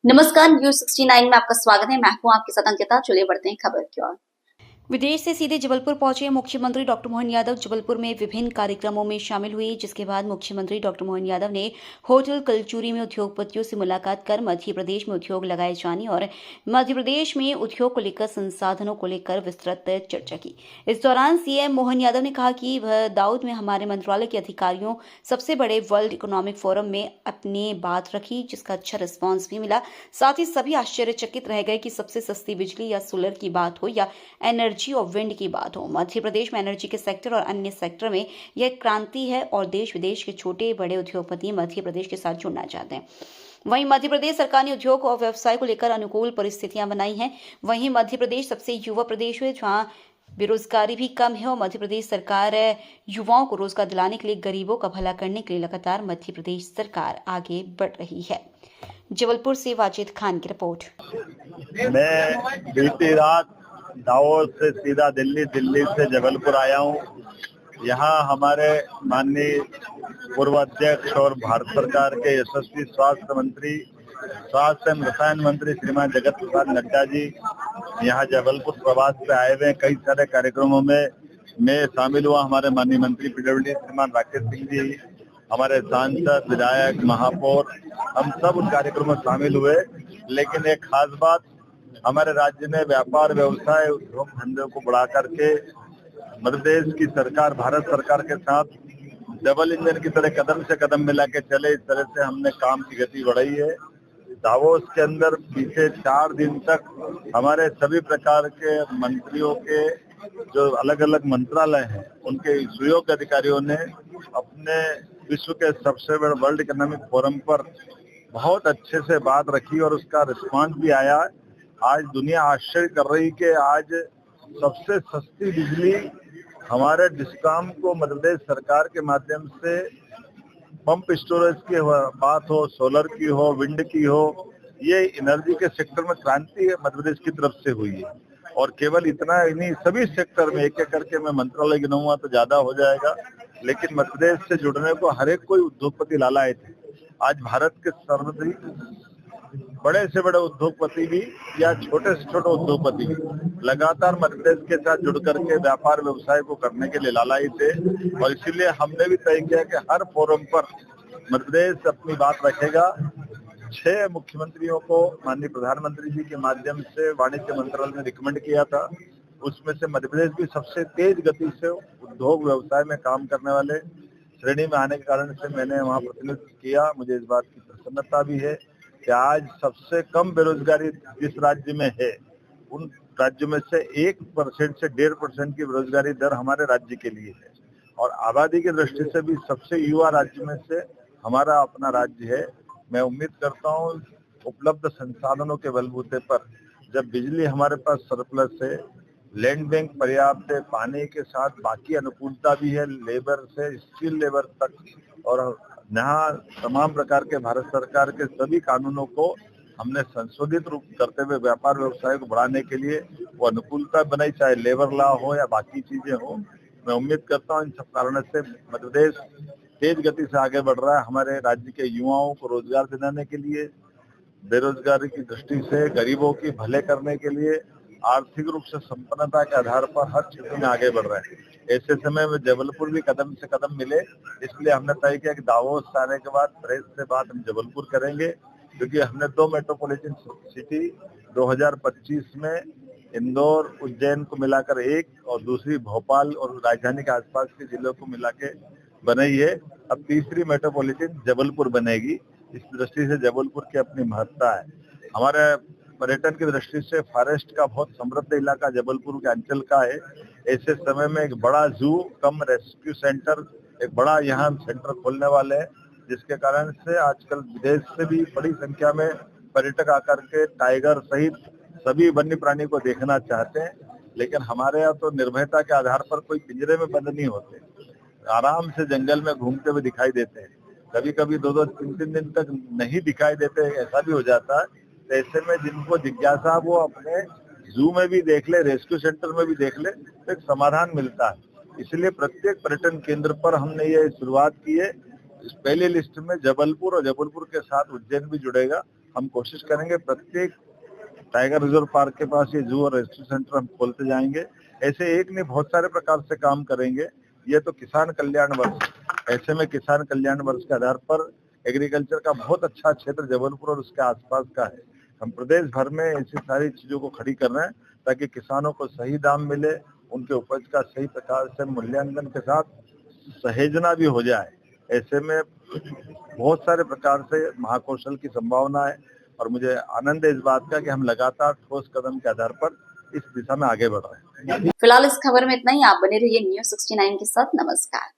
नमस्कार, न्यूज 69 में आपका स्वागत है। मैं हूं आपके साथ अंकिता। चलिए बढ़ते हैं खबर की ओर। विदेश से सीधे जबलपुर पहुंचे मुख्यमंत्री डॉक्टर मोहन यादव जबलपुर में विभिन्न कार्यक्रमों में शामिल हुए, जिसके बाद मुख्यमंत्री डॉक्टर मोहन यादव ने होटल कलचूरी में उद्योगपतियों से मुलाकात कर मध्य प्रदेश में उद्योग लगाए जाने और मध्य प्रदेश में उद्योग को लेकर संसाधनों को लेकर विस्तृत चर्चा की। इस दौरान सीएम मोहन यादव ने कहा कि वह दाऊद में हमारे मंत्रालय के अधिकारियों सबसे बड़े वर्ल्ड इकोनॉमिक फोरम में अपनी बात रखी, जिसका अच्छा रिस्पॉन्स भी मिला। साथ ही सभी आश्चर्यचकित रह गए कि सबसे सस्ती बिजली या सोलर की बात हो या एनर्जी और विंड की बात हो, मध्य प्रदेश में एनर्जी के सेक्टर और अन्य सेक्टर में यह क्रांति है और देश विदेश के छोटे बड़े उद्योगपति मध्य प्रदेश के साथ जुड़ना चाहते हैं। वहीं मध्य प्रदेश सरकार ने उद्योग और व्यवसाय को लेकर अनुकूल परिस्थितियां बनाई हैं। वहीं मध्य प्रदेश सबसे युवा प्रदेश है, जहां बेरोजगारी भी कम है और मध्य प्रदेश सरकार युवाओं को रोजगार दिलाने के लिए, गरीबों का भला करने के लिए लगातार मध्य प्रदेश सरकार आगे बढ़ रही है। जबलपुर से वाजिद खान की रिपोर्ट। मैं बीती रात दावोस से सीधा दिल्ली से जबलपुर आया हूँ। यहाँ हमारे माननीय पूर्व अध्यक्ष और भारत सरकार के यशस्वी स्वास्थ्य एवं रसायन मंत्री श्रीमान जगत प्रसाद नड्डा जी यहाँ जबलपुर प्रवास पे आए हुए। कई सारे कार्यक्रमों में मैं शामिल हुआ। हमारे माननीय मंत्री पीडब्ल्यूडी श्रीमान राकेश सिंह जी, हमारे सांसद, विधायक, महापौर, हम सब उन कार्यक्रमों में शामिल हुए। लेकिन एक खास बात, हमारे राज्य में व्यापार, व्यवसाय, उद्योग धंधे को बढ़ा करके मध्य प्रदेश की सरकार भारत सरकार के साथ डबल इंजन की तरह कदम से कदम मिला के चले, इस तरह से हमने काम की गति बढ़ाई है। दावोस के अंदर बीते 4 दिन तक हमारे सभी प्रकार के मंत्रियों के जो अलग अलग मंत्रालय हैं, उनके सुयोग्य अधिकारियों ने अपने विश्व के सबसे बड़े वर्ल्ड इकोनॉमिक फोरम पर बहुत अच्छे से बात रखी और उसका रिस्पांस भी आया। आज दुनिया आश्चर्य कर रही कि आज सबसे सस्ती बिजली हमारे डिस्कॉम को मध्य प्रदेश सरकार के माध्यम से पंप स्टोरेज की बात हो, सोलर की हो, विंड की हो, ये एनर्जी के सेक्टर में क्रांति मध्य प्रदेश की तरफ से हुई है। और केवल इतना ही नहीं, सभी सेक्टर में एक एक करके मैं मंत्रालय गिनाऊंगा तो ज्यादा हो जाएगा, लेकिन मध्य प्रदेश से जुड़ने को हर एक कोई उद्योगपति लालाए थे। आज भारत के सर्वाधिक बड़े से बड़े उद्योगपति भी या छोटे से छोटे उद्योगपति भी लगातार मध्य प्रदेश के साथ जुड़ करके व्यापार व्यवसाय को करने के लिए लालाई थे। और इसीलिए हमने भी तय किया कि हर फोरम पर मध्य प्रदेश अपनी बात रखेगा। 6 मुख्यमंत्रियों को माननीय प्रधानमंत्री जी के माध्यम से वाणिज्य मंत्रालय ने रिकमेंड किया था। उसमें से मध्य प्रदेश भी सबसे तेज गति से उद्योग व्यवसाय में काम करने वाले श्रेणी में आने के कारण से मैंने वहाँ प्रतिनिधित्व किया। मुझे इस बात की प्रसन्नता भी है कि आज सबसे कम बेरोजगारी जिस राज्य में है, उन राज्यों में से 1% से 1.5% की बेरोजगारी दर हमारे राज्य के लिए है। और आबादी की दृष्टि से भी सबसे युवा राज्य में से हमारा अपना राज्य है। मैं उम्मीद करता हूँ उपलब्ध संसाधनों के बलबूते पर जब बिजली हमारे पास सरप्लस है, लैंड बैंक पर्याप्त है, पानी के साथ बाकी अनुकूलता भी है, लेबर से स्किल लेबर तक, और यहाँ तमाम प्रकार के भारत सरकार के सभी कानूनों को हमने संशोधित रूप करते हुए व्यापार व्यवसाय को बढ़ाने के लिए वो अनुकूलता बनाई, चाहे लेबर लॉ हो या बाकी चीजें हो। मैं उम्मीद करता हूँ इन सब कारणों से मध्य प्रदेश तेज गति से आगे बढ़ रहा है। हमारे राज्य के युवाओं को रोजगार दिलाने के लिए, बेरोजगारी की दृष्टि से गरीबों की भले करने के लिए, आर्थिक रूप से संपन्नता के आधार पर हर क्षेत्र में आगे बढ़ रहे हैं। ऐसे समय में जबलपुर भी कदम से कदम मिले, इसलिए हमने तय किया कि दावोस से आने के बाद प्रेस से बात हम जबलपुर करेंगे, क्योंकि हमने 2 मेट्रोपॉलिटन सिटी 2025 में इंदौर, उज्जैन को मिलाकर एक और दूसरी भोपाल और राजधानी के आसपास के जिलों को मिला के बनाई है। अब तीसरी मेट्रोपॉलिटन जबलपुर बनेगी। इस दृष्टि से जबलपुर की अपनी महत्ता है। हमारे पर्यटन की दृष्टि से फॉरेस्ट का बहुत समृद्ध इलाका जबलपुर के अंचल का है। ऐसे समय में एक बड़ा जू कम रेस्क्यू सेंटर, एक बड़ा यहाँ सेंटर खोलने वाले हैं, जिसके कारण से आजकल विदेश से भी बड़ी संख्या में पर्यटक आकर के टाइगर सहित सभी वन्य प्राणी को देखना चाहते हैं। लेकिन हमारे यहाँ तो निर्भयता के आधार पर कोई पिंजरे में बंद नहीं होते, आराम से जंगल में घूमते हुए दिखाई देते हैं। कभी कभी 2-2, 3-3 दिन तक नहीं दिखाई देते, ऐसा भी हो जाता है। तो ऐसे में जिनको जिज्ञासा वो अपने जू में भी देख ले, रेस्क्यू सेंटर में भी देख ले, तो एक समाधान मिलता है। इसलिए प्रत्येक पर्यटन केंद्र पर हमने ये शुरुआत की है। इस पहली लिस्ट में जबलपुर और जबलपुर के साथ उज्जैन भी जुड़ेगा। हम कोशिश करेंगे प्रत्येक टाइगर रिजर्व पार्क के पास ये जू और रेस्क्यू सेंटर हम खोलते जाएंगे। ऐसे एक नहीं बहुत सारे प्रकार से काम करेंगे। ये तो किसान कल्याण वर्ष, ऐसे में किसान कल्याण वर्ष के आधार पर एग्रीकल्चर का बहुत अच्छा क्षेत्र जबलपुर और उसके आसपास का है। हम प्रदेश भर में ऐसी सारी चीजों को खड़ी कर रहे हैं ताकि किसानों को सही दाम मिले, उनके उपज का सही प्रकार से मूल्यांकन के साथ सहेजना भी हो जाए। ऐसे में बहुत सारे प्रकार से महाकौशल की संभावना है और मुझे आनंद है इस बात का कि हम लगातार ठोस कदम के आधार पर इस दिशा में आगे बढ़ रहे हैं। फिलहाल इस खबर में इतना ही। आप बने रहिए News 69 के साथ। नमस्कार।